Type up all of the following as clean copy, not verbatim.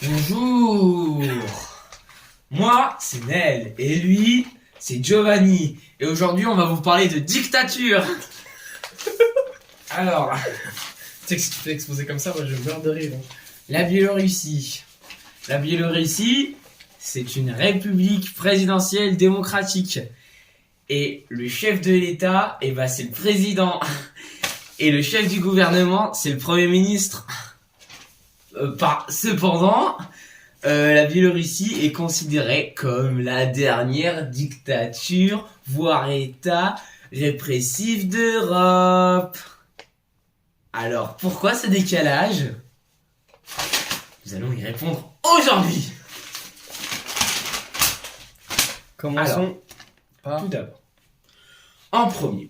Bonjour. Moi, c'est Nel. Et lui, c'est Giovanni. Et aujourd'hui, on va vous parler de dictature. Alors, Tu sais que si tu fais exposer comme ça, moi je meurs de rire. la Biélorussie. La Biélorussie, c'est une république présidentielle démocratique. Et le chef de l'État, c'est le président. Et le chef du gouvernement, c'est le Premier ministre. Cependant, la Biélorussie est considérée comme la dernière dictature, voire État répressif d'Europe. Alors, pourquoi ce décalage? Nous allons y répondre aujourd'hui. Commençons par... Tout d'abord, en premier,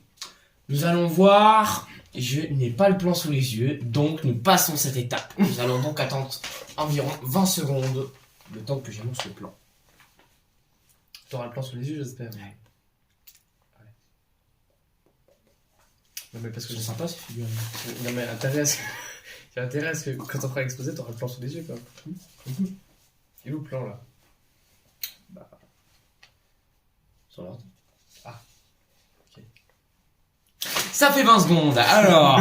nous allons voir... Je n'ai pas le plan sous les yeux, donc nous passons cette étape. Nous allons donc attendre environ 20 secondes, le temps que j'annonce le plan. T'auras le plan sous les yeux, j'espère. Ouais. Non mais parce que C'est sympa ces figurines. Non mais intérêt à ce que... Il y a intérêt à ce que quand on fera exposer, t'auras le plan sous les yeux quoi. Il est où le plan là? Sur l'ordi. Ah. Ok. Ça fait 20 secondes. Alors,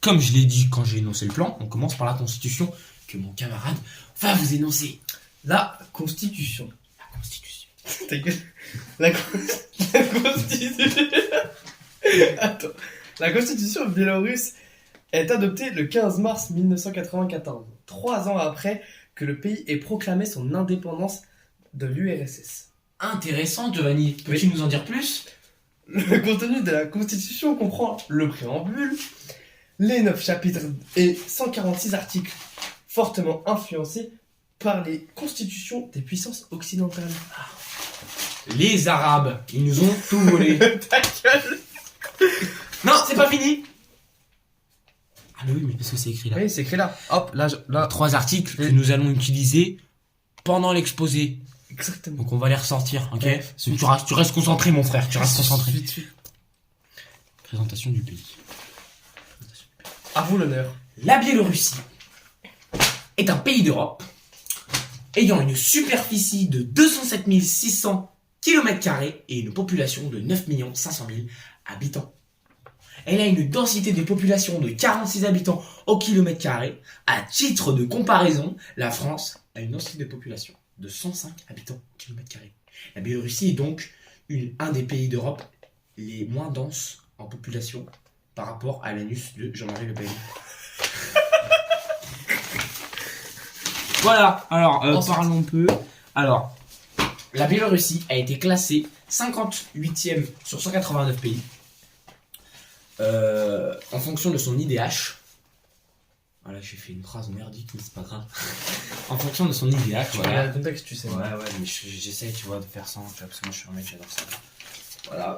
comme je l'ai dit quand j'ai énoncé le plan, on commence par la constitution que mon camarade va vous énoncer. La Constitution. La constitution. Ta gueule. La Constitution. Attends. La Constitution biélorusse est adoptée le 15 mars 1994, 3 ans après que le pays ait proclamé son indépendance de l'URSS. Intéressant, Giovanni. Peux-tu nous en dire plus? Le contenu de la Constitution comprend le préambule, les 9 chapitres et 146 articles, fortement influencés par les constitutions des puissances occidentales. Les Arabes, ils nous ont tout volé. Ta gueule. Non, c'est pas fini. Ah mais oui, mais parce que c'est écrit là. Oui, c'est écrit là. Hop, là. 3 articles que nous allons utiliser pendant l'exposé. Exactement. Donc on va les ressortir, ok? Ouais. Tu restes concentré, mon frère, tu restes concentré. Suite. Présentation du pays. À vous l'honneur. La Biélorussie est un pays d'Europe ayant une superficie de 207 600 km² et une population de 9 500 000 habitants. Elle a une densité de population de 46 habitants au km². À titre de comparaison, la France a une densité de population de 105 habitants au km². La Biélorussie est donc un des pays d'Europe les moins denses en population par rapport à l'anus de Jean-Marie Le Pen. Voilà, alors parlons un peu. Alors, la Biélorussie a été classée 58e sur 189 pays en fonction de son IDH. Voilà, j'ai fait une phrase merdique, mais c'est pas grave. En fonction de son IDH, Tu voilà. regardes le contexte, tu sais. Ouais, mais j'essaie, tu vois, de faire ça, parce que moi je suis un mec, j'adore ça. Voilà,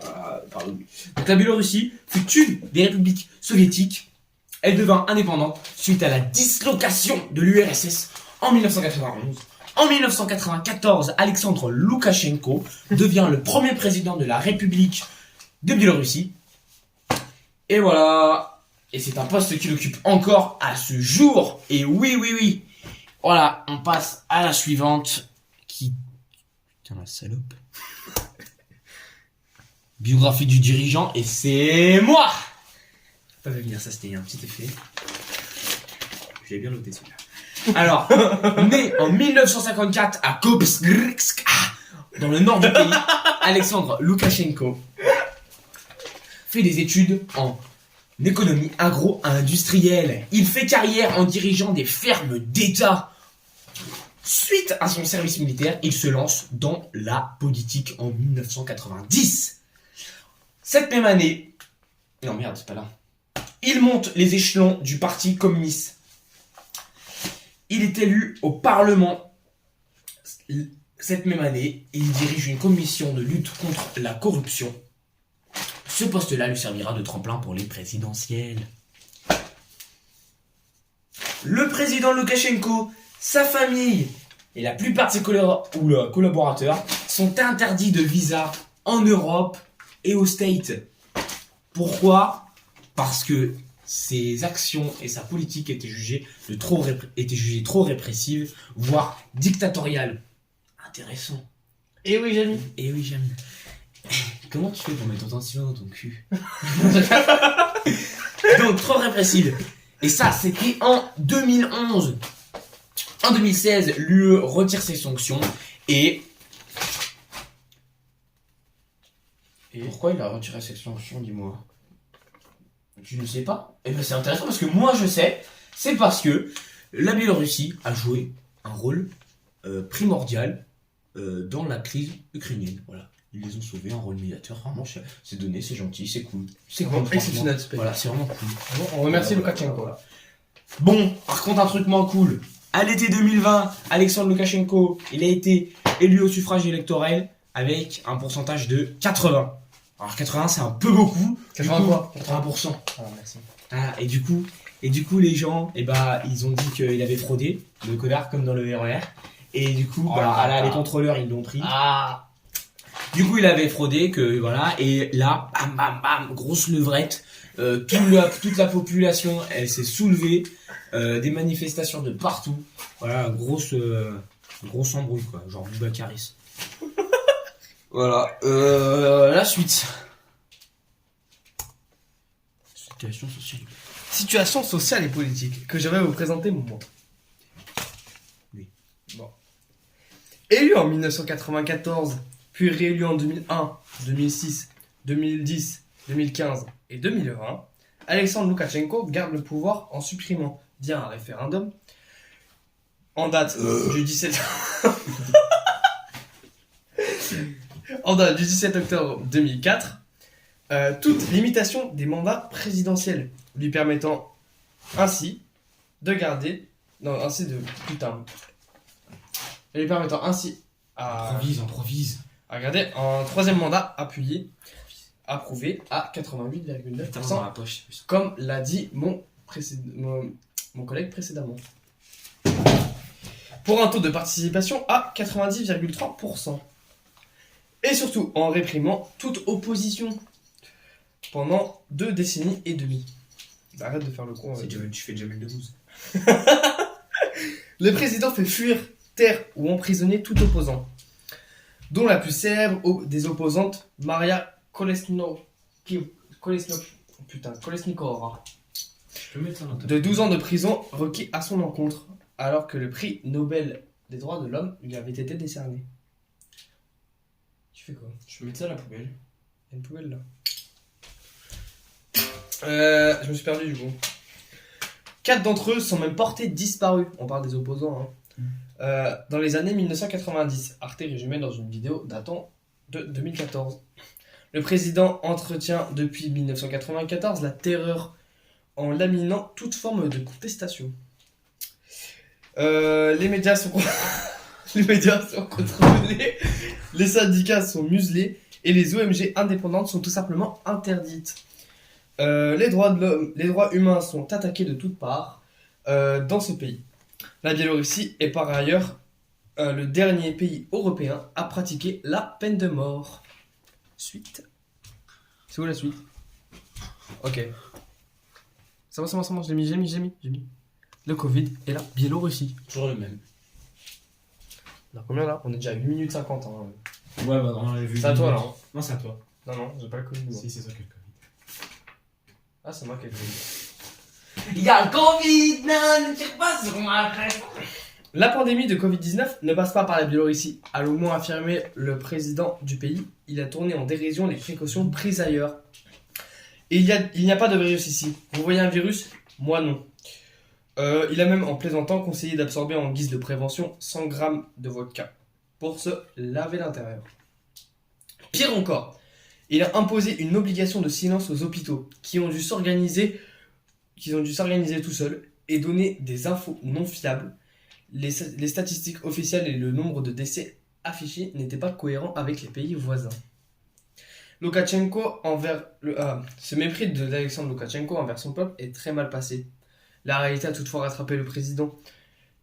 pardon. Donc la Biélorussie fut une des républiques soviétiques. Elle devint indépendante suite à la dislocation de l'URSS en 1991. En 1994, Alexandre Loukachenko devient le premier président de la République de Biélorussie. Et voilà. Et c'est un poste qu'il occupe encore à ce jour. Et oui. Voilà, on passe à la suivante. Putain, la salope. Biographie du dirigeant, et c'est moi. Pas vu venir, ça c'était un petit effet. J'ai bien noté celui-là. Alors, né en 1954 à Kopsk, dans le nord du pays, Alexandre Loukachenko fait des études en économie agro-industrielle. Il fait carrière en dirigeant des fermes d'État. Suite à son service militaire, il se lance dans la politique en 1990. Cette même année... Non merde, c'est pas là. Il monte les échelons du Parti communiste. Il est élu au Parlement. Cette même année, il dirige une commission de lutte contre la corruption. Ce poste-là lui servira de tremplin pour les présidentielles. Le président Loukachenko, sa famille et la plupart de ses collaborateurs sont interdits de visa en Europe et aux States. Pourquoi? Parce que ses actions et sa politique étaient jugées trop répressives, voire dictatoriales. Intéressant. Et oui, Jamie. Et oui, j'aime. Comment tu fais pour mettre autant de ciment dans ton cul? Donc, trop répressive. Et ça, c'était en 2011. En 2016, l'UE retire ses sanctions et... Pourquoi il a retiré ses sanctions, dis-moi? Je ne sais pas. Et ben c'est intéressant parce que moi je sais. C'est parce que la Biélorussie a joué un rôle primordial dans la crise ukrainienne. Voilà. Ils les ont sauvés, un rôle médiateur. Vraiment, c'est donné, c'est gentil, c'est cool. C'est cool. Exceptionnel, ce pays. Voilà, c'est vraiment cool. Bon, on remercie Voilà, Loukachenko. voilà. Bon, par contre, un truc moins cool. À l'été 2020, Alexandre Loukachenko, il a été élu au suffrage électoral avec un pourcentage de 80. Alors 80, c'est un peu beaucoup. 80 quoi 80%. Ah, merci. Ah, et du coup, les gens, ils ont dit qu'il avait fraudé, le connard, comme dans le RER. Et du coup, les contrôleurs, ils l'ont pris. Ah. Du coup, il avait fraudé, que voilà. Et là, bam, bam, bam, grosse levrette. Toute la population, elle s'est soulevée. Des manifestations de partout. Voilà, grosse embrouille, quoi. Genre Boubacaris. Voilà. La suite. Situation sociale. Situation sociale et politique que je vais vous présenter moi. Oui. Bon. Élu en 1994, puis réélu en 2001, 2006, 2010, 2015 et 2020, Alexandre Loukachenko garde le pouvoir en supprimant, via un référendum, en date du 17... en date du 17 octobre 2004, toute limitation des mandats présidentiels, lui permettant ainsi de garder... Non, ainsi de... Putain. Et lui permettant ainsi Improvise. à garder un troisième mandat approuvé à Dans 88,9%, la poche. comme l'a dit mon collègue précédemment. Pour un taux de participation à 90,3%. Et surtout en réprimant toute opposition pendant 2 décennies et demie. Arrête de faire le con. Tu fais Jamel Debbouze. Le président fait fuir, taire ou emprisonner tout opposant, dont la plus célèbre des opposantes, Maria Kolesnikova, Je peux mettre ça dans ta de 12 ans de prison requis à son encontre, alors que le prix Nobel des droits de l'homme lui avait été décerné. Tu fais quoi? Je peux mettre ça à la poubelle. Il y a une poubelle là. Je me suis perdu du coup. 4 d'entre eux sont même portés disparus. On parle des opposants. Dans les années 1990, Arte résumait dans une vidéo datant de 2014. Le président entretient depuis 1994 la terreur en laminant toute forme de contestation. Les médias sont contrôlés, les syndicats sont muselés et les ONG indépendantes sont tout simplement interdites. Les droits humains sont attaqués de toutes parts dans ce pays. La Biélorussie est par ailleurs le dernier pays européen à pratiquer la peine de mort. Suite. C'est où la suite? Ok. C'est bon, j'ai mis. Le Covid et la Biélorussie. Toujours le même. On a combien là? On est déjà à 8 minutes 50. Hein. Ouais, bah on avait vu. C'est à toi là. Hein. Non, c'est à toi. Non, j'ai pas le Covid. Moi. Si, c'est ça qui a le Covid. Ah, c'est moi qui ai le Covid. Il y a le Covid, non, ne tire pas sur moi après. La pandémie de Covid-19 ne passe pas par la Biélorussie, a au moins affirmé le président du pays. Il a tourné en dérision les précautions prises ailleurs. Et il n'y a pas de virus ici. Vous voyez un virus? Moi non. Il a même, en plaisantant, conseillé d'absorber en guise de prévention 100 grammes de vodka pour se laver l'intérieur. Pire encore, il a imposé une obligation de silence aux hôpitaux qui ont dû s'organiser tout seuls et donner des infos non fiables. Les statistiques officielles et le nombre de décès affichés n'étaient pas cohérents avec les pays voisins. Ce mépris d'Alexandre Loukachenko envers son peuple est très mal passé. La réalité a toutefois rattrapé le président,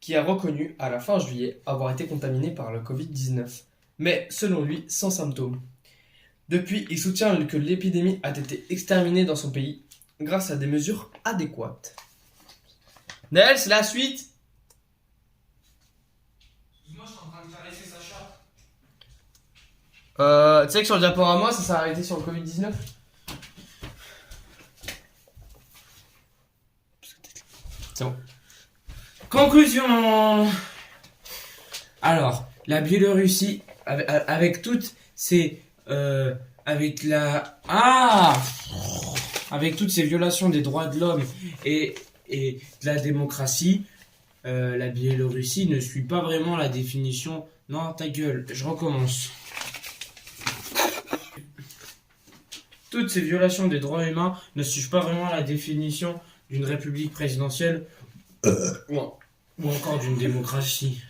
qui a reconnu à la fin juillet avoir été contaminé par le Covid-19, mais selon lui sans symptômes. Depuis, il soutient que l'épidémie a été exterminée dans son pays, grâce à des mesures adéquates. Naël, c'est la suite. Excuse-moi, je suis en train de caresser Sacha. Tu sais que sur le diaporama, ça s'est arrêté sur le Covid-19. C'est bon. Conclusion. Alors, la Biélorussie, avec toutes ces... avec toutes ces violations des droits de l'homme et de la démocratie, la Biélorussie ne suit pas vraiment la définition... Non, ta gueule, je recommence. Toutes ces violations des droits humains ne suivent pas vraiment la définition d'une république présidentielle ou encore d'une démocratie.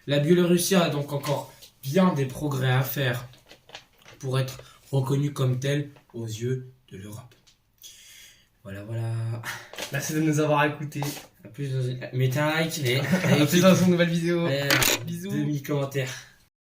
La Biélorussie a donc encore bien des progrès à faire pour être reconnue comme telle aux yeux de l'Europe. Voilà. Merci de nous avoir écoutés. À plus dans mettez un like, À plus dans une nouvelle vidéo. allez, Bisous. 2000 commentaires.